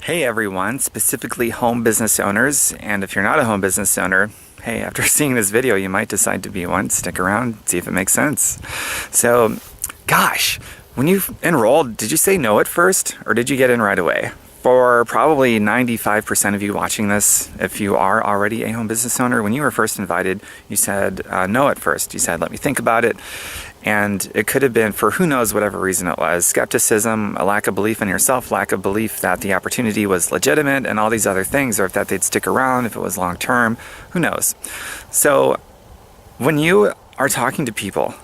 Hey everyone, specifically home business owners, and if you're not a home business owner, hey, after seeing this video, you might decide to be one. Stick around, see if it makes sense. So, gosh, when you enrolled, did you say no at first, or did you get in right away? For probably 95% of you watching this, if you are already a home business owner, when you were first invited, you said no at first. You said, let me think about it. And it could have been for who knows whatever reason it was. Skepticism, a lack of belief in yourself, lack of belief that the opportunity was legitimate and all these other things, or if that they'd stick around, if it was long term, who knows. So when you are talking to people,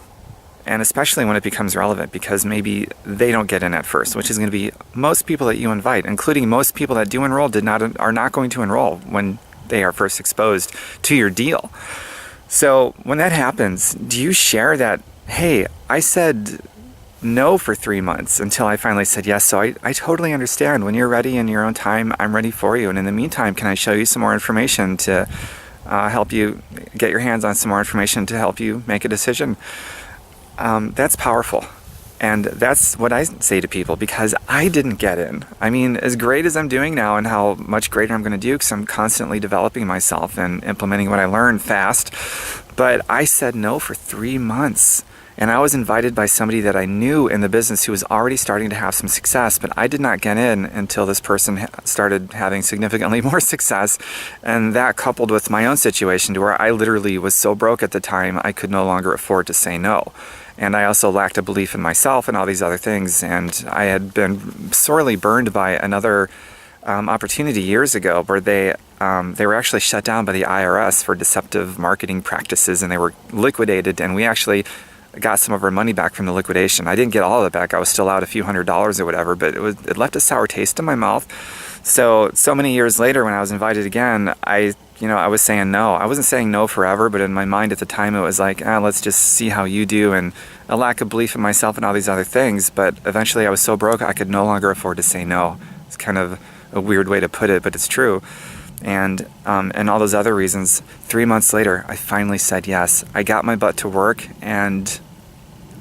and especially when it becomes relevant because maybe they don't get in at first, which is going to be most people that you invite, including most people that do enroll are not going to enroll when they are first exposed to your deal. So when that happens, do you share that, hey, I said no for 3 months until I finally said yes, so I totally understand. When you're ready in your own time, I'm ready for you. And in the meantime, can I show you some more information to help you get your hands on some more information to help you make a decision? That's powerful. And that's what I say to people because I didn't get in. I mean, as great as I'm doing now and how much greater I'm going to do because I'm constantly developing myself and implementing what I learned fast. But I said no for 3 months. And I was invited by somebody that I knew in the business who was already starting to have some success, but I did not get in until this person started having significantly more success. And that coupled with my own situation to where I literally was so broke at the time, I could no longer afford to say no. And I also lacked a belief in myself and all these other things. And I had been sorely burned by another opportunity years ago where they were actually shut down by the IRS for deceptive marketing practices, and they were liquidated, and we actually got some of our money back from the liquidation. I didn't get all of it back. I was still out a few $100s or whatever, but it left a sour taste in my mouth. So many years later when I was invited again, I was saying no. I wasn't saying no forever, but in my mind at the time it was like, let's just see how you do, and a lack of belief in myself and all these other things. But eventually I was so broke I could no longer afford to say no. It's kind of a weird way to put it, but it's true. And all those other reasons, 3 months later, I finally said yes. I got my butt to work, and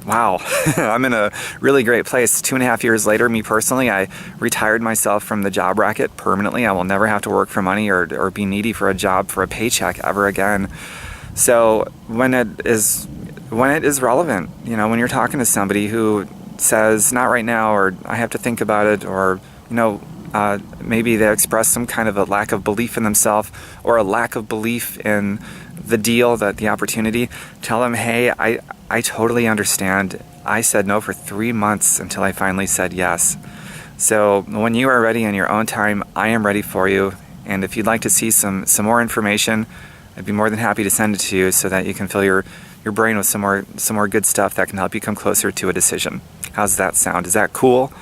wow, I'm in a really great place. 2.5 years later, me personally, I retired myself from the job racket permanently. I will never have to work for money or be needy for a job, for a paycheck ever again. So when it is relevant, when you're talking to somebody who says, not right now, or I have to think about it, or, maybe they express some kind of a lack of belief in themselves or a lack of belief in the deal, the opportunity, tell them, hey, I totally understand. I said no for 3 months until I finally said yes. So when you are ready in your own time, I am ready for you. And if you'd like to see some more information, I'd be more than happy to send it to you so that you can fill your brain with some more good stuff that can help you come closer to a decision. How's that sound? Is that cool?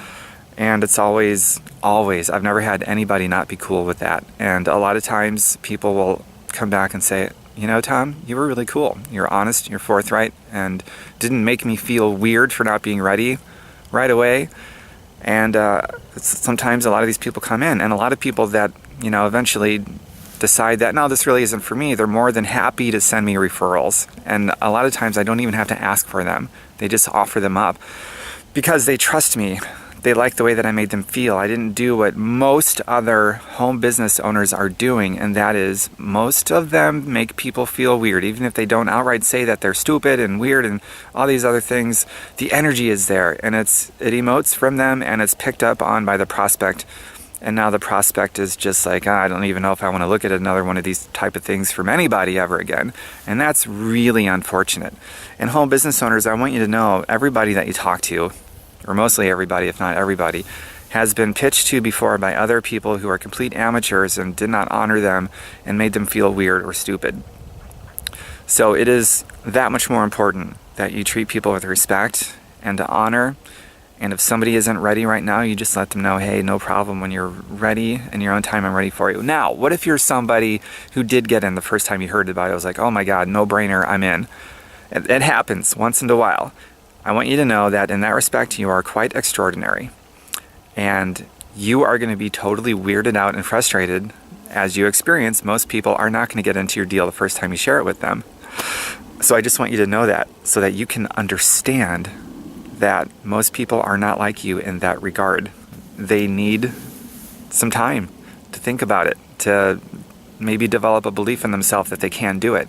And it's always, I've never had anybody not be cool with that. And a lot of times people will come back and say, Tom, you were really cool. You're honest, you're forthright, and didn't make me feel weird for not being ready right away. And sometimes a lot of these people come in, and a lot of people that, eventually decide that, no, this really isn't for me, they're more than happy to send me referrals. And a lot of times I don't even have to ask for them. They just offer them up because they trust me. They like the way that I made them feel. I didn't do what most other home business owners are doing, and that is most of them make people feel weird. Even if they don't outright say that they're stupid and weird and all these other things, the energy is there, and it emotes from them, and it's picked up on by the prospect. And now the prospect is just like, I don't even know if I want to look at another one of these type of things from anybody ever again. And that's really unfortunate. And home business owners, I want you to know, everybody that you talk to, or mostly everybody, if not everybody, has been pitched to before by other people who are complete amateurs and did not honor them and made them feel weird or stupid. So it is that much more important that you treat people with respect and to honor. And if somebody isn't ready right now, you just let them know, hey, no problem. When you're ready in your own time, I'm ready for you. Now, what if you're somebody who did get in the first time you heard about it? I was like, oh my God, no brainer, I'm in. It happens once in a while. I want you to know that in that respect, you are quite extraordinary. And you are going to be totally weirded out and frustrated as you experience. Most people are not going to get into your deal the first time you share it with them. So I just want you to know that so that you can understand that most people are not like you in that regard. They need some time to think about it, to maybe develop a belief in themselves that they can do it.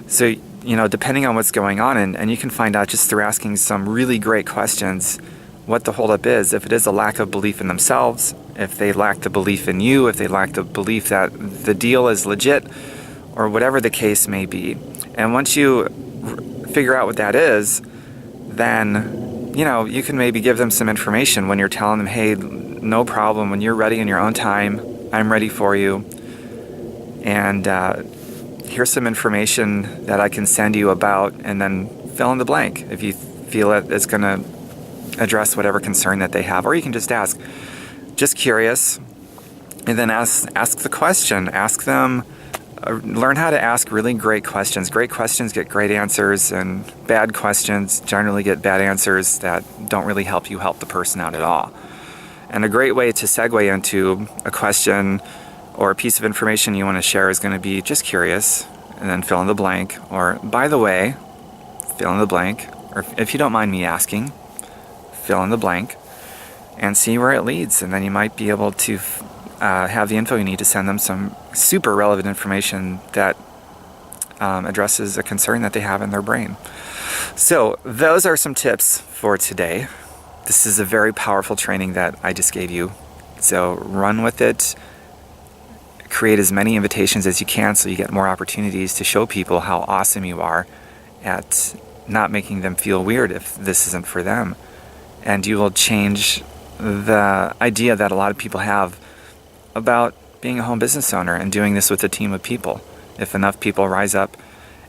So, depending on what's going on, and you can find out just through asking some really great questions what the holdup is. If it is a lack of belief in themselves, if they lack the belief in you, if they lack the belief that the deal is legit, or whatever the case may be. And once you figure out what that is, then, you can maybe give them some information when you're telling them, hey, no problem, when you're ready in your own time, I'm ready for you. And here's some information that I can send you about, and then fill in the blank if you feel it is going to address whatever concern that they have. Or you can just ask, just curious, and then ask the question. Ask them, learn how to ask really great questions. Great questions get great answers, and bad questions generally get bad answers that don't really help the person out at all. And a great way to segue into a question or a piece of information you want to share is going to be just curious, and then fill in the blank, or by the way, fill in the blank, or if you don't mind me asking, fill in the blank, and see where it leads. And then you might be able to have the info you need to send them some super relevant information that addresses a concern that they have in their brain. So those are some tips for today. This is a very powerful training that I just gave you. So run with it. Create as many invitations as you can so you get more opportunities to show people how awesome you are at not making them feel weird if this isn't for them. And you will change the idea that a lot of people have about being a home business owner and doing this with a team of people. If enough people rise up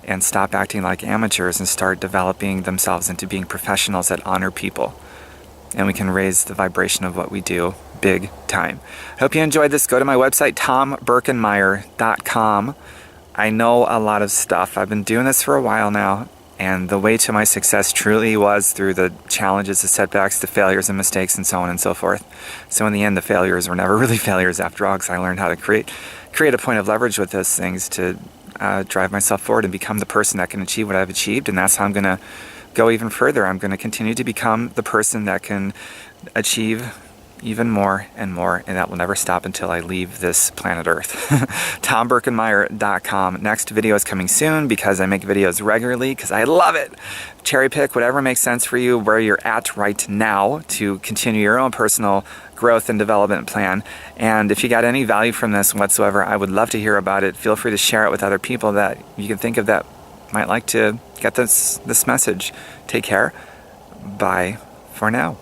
and stop acting like amateurs and start developing themselves into being professionals that honor people, and we can raise the vibration of what we do big time. I hope you enjoyed this. Go to my website, tombirkenmeyer.com. I know a lot of stuff. I've been doing this for a while now, and the way to my success truly was through the challenges, the setbacks, the failures and mistakes, and so on and so forth. So in the end, the failures were never really failures after all, because I learned how to create a point of leverage with those things to drive myself forward and become the person that can achieve what I've achieved. And that's how I'm going to go even further. I'm going to continue to become the person that can achieve even more and more, and that will never stop until I leave this planet Earth. TomBirkenmeyer.com. Next video is coming soon because I make videos regularly because I love it. Cherry pick whatever makes sense for you, where you're at right now, to continue your own personal growth and development plan. And if you got any value from this whatsoever, I would love to hear about it. Feel free to share it with other people that you can think of that might like to get this message. Take care. Bye for now.